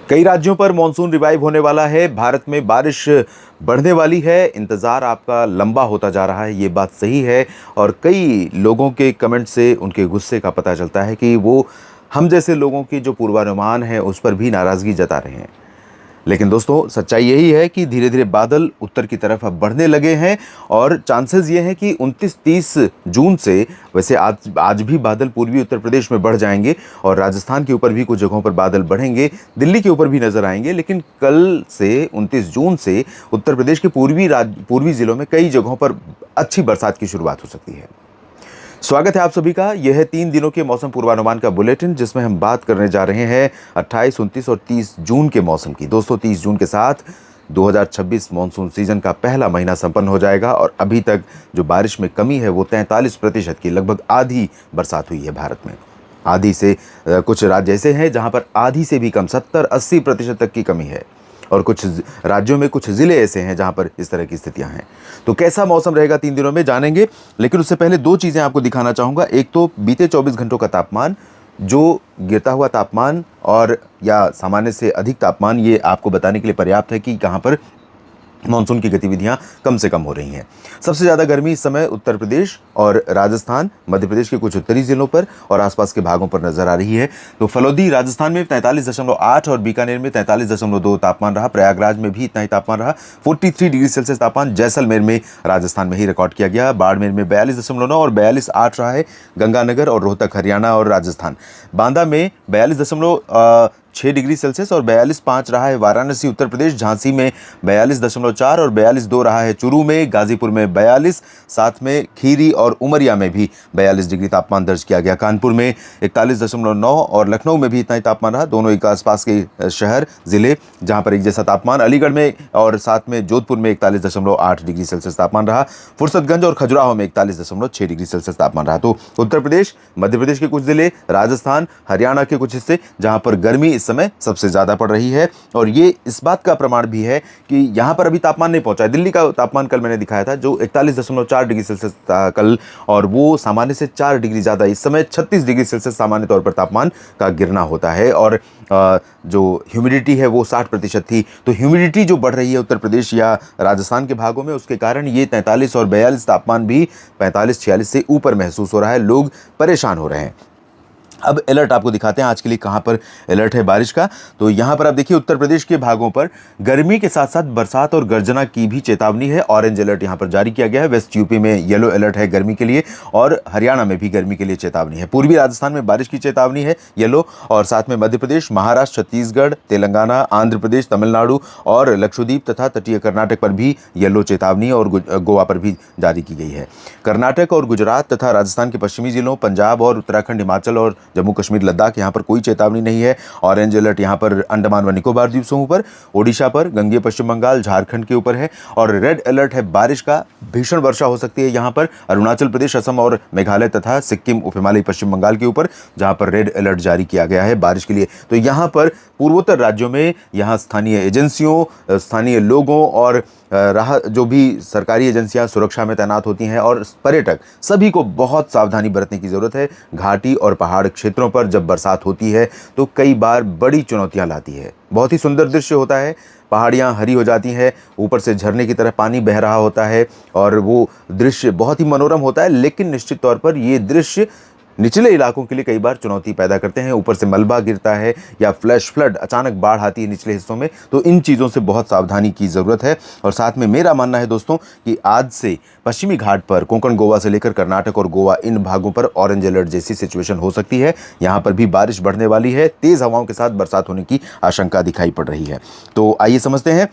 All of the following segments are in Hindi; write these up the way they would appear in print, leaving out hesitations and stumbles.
कई राज्यों पर मानसून रिवाइव होने वाला है। भारत में बारिश बढ़ने वाली है। इंतज़ार आपका लंबा होता जा रहा है, ये बात सही है। और कई लोगों के कमेंट से उनके गुस्से का पता चलता है कि वो हम जैसे लोगों की जो पूर्वानुमान है उस पर भी नाराज़गी जता रहे हैं। लेकिन दोस्तों, सच्चाई यही है कि धीरे धीरे बादल उत्तर की तरफ अब बढ़ने लगे हैं और चांसेस ये हैं कि 29-30 जून से, वैसे आज आज भी बादल पूर्वी उत्तर प्रदेश में बढ़ जाएंगे और राजस्थान के ऊपर भी कुछ जगहों पर बादल बढ़ेंगे, दिल्ली के ऊपर भी नजर आएंगे। लेकिन कल से 29 जून से उत्तर प्रदेश के पूर्वी जिलों में कई जगहों पर अच्छी बरसात की शुरुआत हो सकती है। स्वागत है आप सभी का। यह है 3 दिनों के मौसम पूर्वानुमान का बुलेटिन, जिसमें हम बात करने जा रहे हैं 28, 29 और 30 जून के मौसम की। दोस्तों, 30 जून के साथ 2026 मानसून सीजन का पहला महीना संपन्न हो जाएगा और अभी तक जो बारिश में कमी है वो 43% की, लगभग आधी बरसात हुई है भारत में। आधी से कुछ राज्य ऐसे हैं जहां पर आधी से भी कम 70-80% तक की कमी है और कुछ राज्यों में कुछ ज़िले ऐसे हैं जहां पर इस तरह की स्थितियां हैं। तो कैसा मौसम रहेगा 3 दिनों में जानेंगे, लेकिन उससे पहले 2 चीज़ें आपको दिखाना चाहूँगा। एक तो बीते 24 घंटों का तापमान, जो गिरता हुआ तापमान और या सामान्य से अधिक तापमान, ये आपको बताने के लिए पर्याप्त है कि कहाँ पर मानसून की गतिविधियां कम से कम हो रही हैं। सबसे ज़्यादा गर्मी इस समय उत्तर प्रदेश और राजस्थान, मध्य प्रदेश के कुछ उत्तरी जिलों पर और आसपास के भागों पर नजर आ रही है। तो फलोदी राजस्थान में 43.8 और बीकानेर में 43.2 तापमान रहा। प्रयागराज में भी इतना ही तापमान रहा। 43 डिग्री सेल्सियस तापमान जैसलमेर में, राजस्थान में ही रिकॉर्ड किया गया। बाड़मेर में 42.9 और 42.8 रहा है। गंगानगर और रोहतक, हरियाणा और राजस्थान। बांदा में 42.6 डिग्री सेल्सियस और 42.5 रहा है वाराणसी उत्तर प्रदेश। झांसी में 42.4 और 42.2 रहा है चूरू में। गाजीपुर में 42, साथ में खीरी और उमरिया में भी 42 डिग्री तापमान दर्ज किया गया। कानपुर में 41.9 और लखनऊ में भी इतना ही तापमान रहा। दोनों एक आसपास के शहर, जिले जहां पर एक जैसा तापमान। अलीगढ़ में और साथ में जोधपुर में 41.8 डिग्री सेल्सियस तापमान रहा। फुर्सतगंज और खजुराहो में 41.6 डिग्री सेल्सियस तापमान रहा। तो उत्तर प्रदेश, मध्य प्रदेश के कुछ जिले, राजस्थान, हरियाणा के कुछ हिस्से जहां पर गर्मी इस समय सबसे ज्यादा पड़ रही है। और ये इस बात का प्रमाण भी है कि यहां पर अभी तापमान नहीं पहुंचा है। दिल्ली का तापमान कल मैंने दिखाया था, जो 41.4 डिग्री सेल्सियस था कल, और वो सामान्य से 4 डिग्री ज्यादा। इस समय 36 डिग्री सेल्सियस सामान्य तौर पर तापमान का गिरना होता है और जो ह्यूमिडिटी है वो 60% थी। तो ह्यूमिडिटी जो बढ़ रही है उत्तर प्रदेश या राजस्थान के भागों में, उसके कारण ये 43 और 42 तापमान भी 45-46 से ऊपर महसूस हो रहा है। लोग परेशान हो रहे हैं। अब अलर्ट आपको दिखाते हैं आज के लिए कहां पर अलर्ट है बारिश का। तो यहां पर आप देखिए, उत्तर प्रदेश के भागों पर गर्मी के साथ साथ बरसात और गर्जना की भी चेतावनी है। ऑरेंज अलर्ट यहां पर जारी किया गया है। वेस्ट यूपी में येलो अलर्ट है गर्मी के लिए और हरियाणा में भी गर्मी के लिए चेतावनी है। पूर्वी राजस्थान में बारिश की चेतावनी है येलो, और साथ में मध्य प्रदेश, महाराष्ट्र, छत्तीसगढ़, तेलंगाना, आंध्र प्रदेश, तमिलनाडु और लक्षद्वीप तथा तटीय कर्नाटक पर भी येलो चेतावनी और गोवा पर भी जारी की गई है। कर्नाटक और गुजरात तथा राजस्थान के पश्चिमी जिलों, पंजाब और उत्तराखंड, हिमाचल और जम्मू कश्मीर, लद्दाख, यहां पर कोई चेतावनी नहीं है। ऑरेंज अलर्ट यहां पर अंडमान व निकोबार द्वीप समूह पर, ओडिशा पर, गंगेय पश्चिम बंगाल, झारखंड के ऊपर है। और रेड अलर्ट है बारिश का, भीषण वर्षा हो सकती है यहां पर अरुणाचल प्रदेश, असम और मेघालय तथा सिक्किम, उप हिमालय पश्चिम बंगाल के ऊपर, जहां पर रेड अलर्ट जारी किया गया है बारिश के लिए। तो यहां पर पूर्वोत्तर राज्यों में यहां स्थानीय एजेंसियों, स्थानीय लोगों और जो भी सरकारी एजेंसियां सुरक्षा में तैनात होती हैं और पर्यटक, सभी को बहुत सावधानी बरतने की जरूरत है। घाटी और पहाड़ क्षेत्रों पर जब बरसात होती है तो कई बार बड़ी चुनौतियां लाती है। बहुत ही सुंदर दृश्य होता है, पहाड़ियां हरी हो जाती हैं, ऊपर से झरने की तरह पानी बह रहा होता है और वो दृश्य बहुत ही मनोरम होता है। लेकिन निश्चित तौर पर ये दृश्य निचले इलाकों के लिए कई बार चुनौती पैदा करते हैं। ऊपर से मलबा गिरता है या फ्लैश फ्लड, अचानक बाढ़ आती है निचले हिस्सों में, तो इन चीज़ों से बहुत सावधानी की ज़रूरत है। और साथ में मेरा मानना है दोस्तों कि आज से पश्चिमी घाट पर, कोंकण गोवा से लेकर कर्नाटक और गोवा, इन भागों पर ऑरेंज अलर्ट जैसी सिचुएशन हो सकती है। यहाँ पर भी बारिश बढ़ने वाली है, तेज़ हवाओं के साथ बरसात होने की आशंका दिखाई पड़ रही है। तो आइए समझते हैं।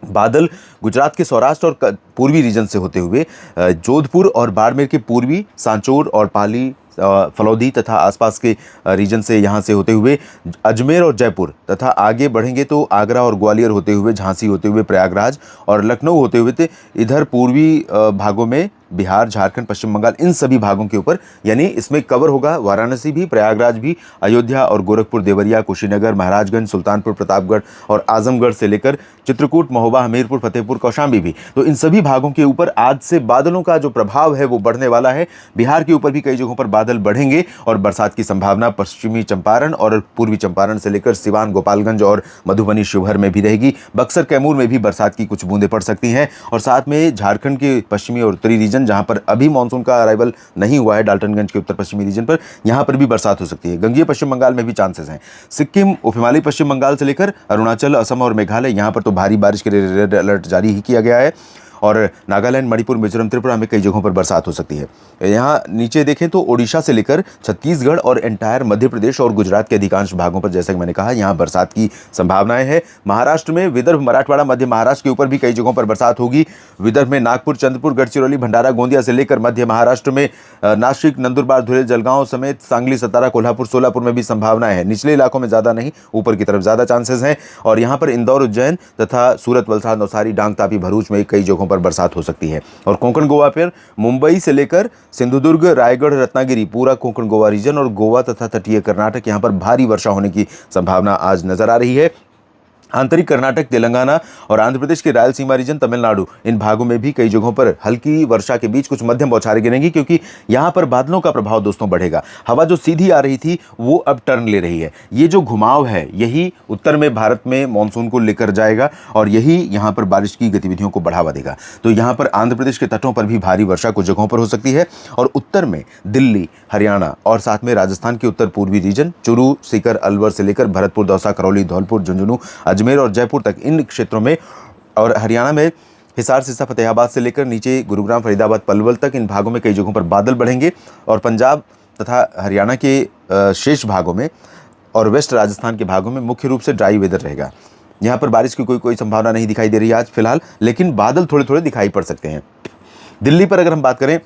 बादल गुजरात के सौराष्ट्र और पूर्वी रीजन से होते हुए जोधपुर और बाड़मेर के पूर्वी, सांचौर और पाली, फलौदी तथा आसपास के रीजन से, यहाँ से होते हुए अजमेर और जयपुर तथा आगे बढ़ेंगे तो आगरा और ग्वालियर होते हुए, झांसी होते हुए प्रयागराज और लखनऊ होते हुए इधर पूर्वी भागों में बिहार, झारखंड, पश्चिम बंगाल, इन सभी भागों के ऊपर, यानी इसमें कवर होगा वाराणसी भी, प्रयागराज भी, अयोध्या और गोरखपुर, देवरिया, कुशीनगर, महाराजगंज, सुल्तानपुर, प्रतापगढ़ और आजमगढ़ से लेकर चित्रकूट, महोबा, हमीरपुर, फतेहपुर, कौशाम्बी भी। तो इन सभी भागों के ऊपर आज से बादलों का जो प्रभाव है वो बढ़ने वाला है। बिहार के ऊपर भी कई जगहों पर बादल बढ़ेंगे और बरसात की संभावना पश्चिमी चंपारण और पूर्वी चंपारण से लेकर सिवान, गोपालगंज और मधुबनी, शिवहर में भी रहेगी। बक्सर, कैमूर में भी बरसात की कुछ बूंदें पड़ सकती हैं और साथ में झारखंड के पश्चिमी और उत्तरी रीजन, जहां पर अभी मानसून का अराइवल नहीं हुआ है, डाल्टनगंज के उत्तर पश्चिमी रीजन पर, यहां पर भी बरसात हो सकती है। गंगीय पश्चिम बंगाल में भी चांसेस हैं। सिक्किम, उप हिमालयी पश्चिम बंगाल से लेकर अरुणाचल, असम और मेघालय, यहां पर तो भारी बारिश के लिए रेड अलर्ट जारी ही किया गया है और नागालैंड, मणिपुर, मिजोरम, त्रिपुरा में कई जगहों पर बरसात हो सकती है। यहाँ नीचे देखें तो ओडिशा से लेकर छत्तीसगढ़ और एंटायर मध्य प्रदेश और गुजरात के अधिकांश भागों पर, जैसा कि मैंने कहा, यहाँ बरसात की संभावनाएं हैं। महाराष्ट्र में विदर्भ, मराठवाड़ा, मध्य महाराष्ट्र के ऊपर भी कई जगहों पर बरसात होगी। विदर्भ में नागपुर, चंद्रपुर, गढ़चिरौली, भंडारा, गोंदिया से लेकर मध्य महाराष्ट्र में नासिक, नंदुरबार, धुले, जलगांव समेत सांगली, सतारा, कोल्हापुर, सोलापुर में भी संभावनाएं हैं। निचले इलाकों में ज़्यादा नहीं, ऊपर की तरफ ज़्यादा चांसेस हैं। और यहाँ पर इंदौर, उज्जैन तथा सूरत, वलसाड, नवसारी, डांग, तापी, भरूच में कई जगहों पर बरसात हो सकती है। और कोंकण गोवा पर मुंबई से लेकर सिंधुदुर्ग, रायगढ़, रत्नागिरी, पूरा कोंकण गोवा रीजन और गोवा तथा तटीय कर्नाटक, यहाँ पर भारी वर्षा होने की संभावना आज नजर आ रही है। आंतरिक कर्नाटक, तेलंगाना और आंध्र प्रदेश के रायलसीमा रीजन, तमिलनाडु, इन भागों में भी कई जगहों पर हल्की वर्षा के बीच कुछ मध्यम बौछारें गिरेंगी, क्योंकि यहां पर बादलों का प्रभाव दोस्तों बढ़ेगा। हवा जो सीधी आ रही थी वो अब टर्न ले रही है। ये जो घुमाव है यही उत्तर में भारत में मानसून को लेकर जाएगा और यही यहां पर बारिश की गतिविधियों को बढ़ावा देगा। तो यहां पर आंध्र प्रदेश के तटों पर भी भारी वर्षा कुछ जगहों पर हो सकती है और उत्तर में दिल्ली, हरियाणा और साथ में राजस्थान के उत्तर पूर्वी रीजन, चूरू, सीकर, अलवर से लेकर भरतपुर, दौसा, करौली, धौलपुर, झुंझुनू, अजमेर और जयपुर तक, इन क्षेत्रों में, और हरियाणा में हिसार, सिरसा, फतेहाबाद से लेकर नीचे गुरुग्राम, फरीदाबाद, पलवल तक, इन भागों में कई जगहों पर बादल बढ़ेंगे। और पंजाब तथा हरियाणा के शेष भागों में और वेस्ट राजस्थान के भागों में मुख्य रूप से ड्राई वेदर रहेगा। यहाँ पर बारिश की कोई संभावना नहीं दिखाई दे रही है आज फिलहाल, लेकिन बादल थोड़े थोड़े दिखाई पड़ सकते हैं। दिल्ली पर अगर हम बात करें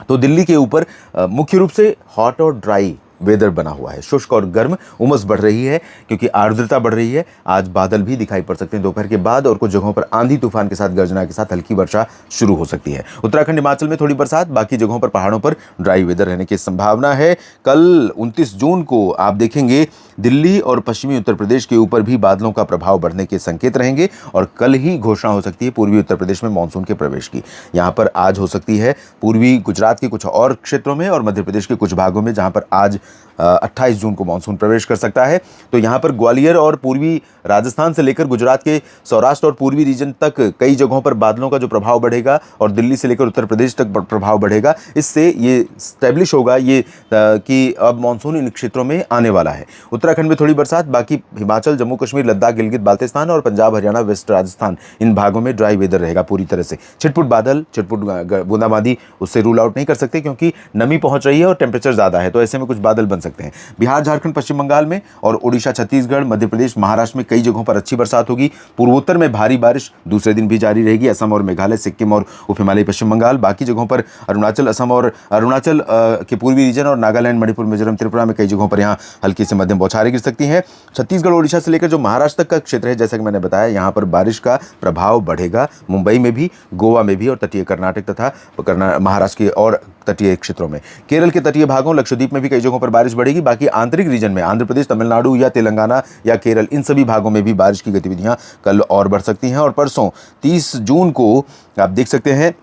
तो दिल्ली के ऊपर मुख्य रूप से हॉट और ड्राई वेदर बना हुआ है। शुष्क और गर्म, उमस बढ़ रही है क्योंकि आर्द्रता बढ़ रही है। आज बादल भी दिखाई पड़ सकते हैं दोपहर के बाद और कुछ जगहों पर आंधी तूफान के साथ, गर्जना के साथ हल्की वर्षा शुरू हो सकती है। उत्तराखंड, हिमाचल में थोड़ी बरसात, बाकी जगहों पर पहाड़ों पर ड्राई वेदर रहने की संभावना है। कल 29 जून को आप देखेंगे दिल्ली और पश्चिमी उत्तर प्रदेश के ऊपर भी बादलों का प्रभाव बढ़ने के संकेत रहेंगे और कल ही घोषणा हो सकती है पूर्वी उत्तर प्रदेश में मानसून के प्रवेश की। यहाँ पर आज हो सकती है पूर्वी गुजरात के कुछ और क्षेत्रों में और मध्य प्रदेश के कुछ भागों में, जहाँ पर आज 28 जून को मानसून प्रवेश कर सकता है। तो यहाँ पर ग्वालियर और पूर्वी राजस्थान से लेकर गुजरात के सौराष्ट्र और पूर्वी रीजन तक कई जगहों पर बादलों का जो प्रभाव बढ़ेगा और दिल्ली से लेकर उत्तर प्रदेश तक प्रभाव बढ़ेगा। इससे ये स्टैब्लिश होगा ये कि अब मानसून इन क्षेत्रों में आने वाला है। उत्तराखंड में थोड़ी बरसात, बाकी हिमाचल, जम्मू कश्मीर, लद्दाख, गिलगित बाल्टिस्तान और पंजाब, हरियाणा, वेस्ट राजस्थान, इन भागों में ड्राई वेदर रहेगा पूरी तरह से। छिटपुट बादल, छिटपुट बूंदाबांदी, उससे रूल आउट नहीं कर सकते क्योंकि नमी पहुंच रही है और टेम्परेचर ज़्यादा है, तो ऐसे में कुछ बादल बन सकते हैं। बिहार, झारखंड, पश्चिम बंगाल में और ओडिशा, छत्तीसगढ़, मध्य प्रदेश, महाराष्ट्र में कई जगहों पर अच्छी बरसात होगी। पूर्वोत्तर में भारी बारिश दूसरे दिन भी जारी रहेगी। असम और मेघालय, सिक्किम और उप हिमालयी पश्चिम बंगाल, बाकी जगहों पर अरुणाचल, असम और अरुणाचल के पूर्वी रीजन और नागालैंड, मणिपुर, मिजोरम, त्रिपुरा में कई जगहों पर यहाँ हल्की से मध्यम बौछारें गिर सकती हैं। छत्तीसगढ़, ओडिशा से लेकर जो महाराष्ट्र तक का क्षेत्र है, जैसा कि मैंने बताया, यहाँ पर बारिश का प्रभाव बढ़ेगा। मुंबई में भी, गोवा में भी और तटीय कर्नाटक तथा महाराष्ट्र के और तटीय क्षेत्रों में। केरल के तटीय भागों, लक्षद्वीप में भी कई जगहों पर बारिश बढ़ेगी। बाकी आंतरिक रीजन में आंध्र प्रदेश, तमिलनाडु या तेलंगाना या केरल, इन सभी भागों में भी बारिश की गतिविधियां कल और बढ़ सकती हैं। और परसों 30 जून को आप देख सकते हैं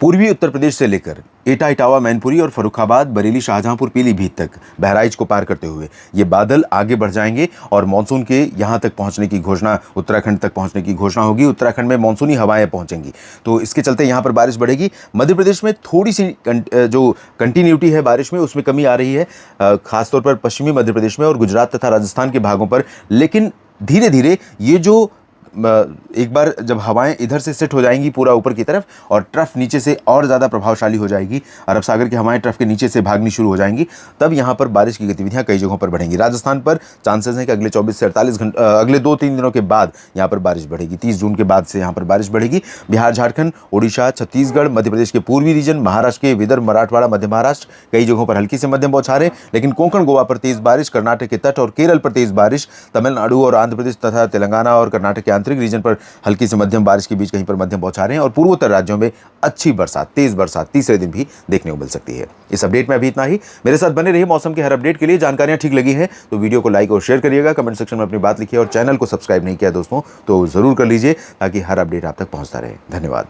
पूर्वी उत्तर प्रदेश से लेकर एटा, इटावा, मैनपुरी और फर्रुखाबाद, बरेली, शाहजहांपुर, पीलीभीत तक, बहराइच को पार करते हुए ये बादल आगे बढ़ जाएंगे और मानसून के यहाँ तक पहुँचने की घोषणा, उत्तराखंड तक पहुँचने की घोषणा होगी। उत्तराखंड में मानसूनी हवाएं पहुँचेंगी, तो इसके चलते यहाँ पर बारिश बढ़ेगी। मध्य प्रदेश में थोड़ी सी जो कंटिन्यूटी है बारिश में, उसमें कमी आ रही है, खासतौर पर पश्चिमी मध्य प्रदेश में और गुजरात तथा राजस्थान के भागों पर। लेकिन धीरे धीरे ये जो एक बार जब हवाएं इधर से सेट हो जाएंगी पूरा ऊपर की तरफ और ट्रफ नीचे से और ज़्यादा प्रभावशाली हो जाएगी, अरब सागर की हवाएं ट्रफ के नीचे से भागनी शुरू हो जाएंगी, तब यहाँ पर बारिश की गतिविधियाँ कई जगहों पर बढ़ेंगी। राजस्थान पर चांसेस हैं कि अगले 24 से 48 घंटे, अगले 2-3 दिनों के बाद यहाँ पर बारिश बढ़ेगी। 30 जून के बाद से यहाँ पर बारिश बढ़ेगी। बिहार, झारखंड, ओडिशा, छत्तीसगढ़, मध्य प्रदेश के पूर्वी रीजन, महाराष्ट्र के विदर्भ, मराठवाड़ा, मध्य महाराष्ट्र, कई जगहों पर हल्की से मध्यम बौछारें, लेकिन कोंकण, गोवा पर तेज बारिश, कर्नाटक के तट और केरल पर तेज बारिश, तमिलनाडु और आंध्र प्रदेश तथा तेलंगाना और कर्नाटक के आंतरिक रीजन पर हल्की से मध्यम बारिश के बीच कहीं पर मध्यम बौछारें हैं और पूर्वोत्तर राज्यों में अच्छी बरसात, तेज बरसात तीसरे दिन भी देखने को मिल सकती है। इस अपडेट में अभी इतना ही। मेरे साथ बने रहिए मौसम के हर अपडेट के लिए। जानकारियां ठीक लगी हैं तो वीडियो को लाइक और शेयर करिएगा, कमेंट सेक्शन में अपनी बात लिखिए और चैनल को सब्सक्राइब नहीं किया दोस्तों तो जरूर कर लीजिए ताकि हर अपडेट आप तक पहुंचता रहे। धन्यवाद।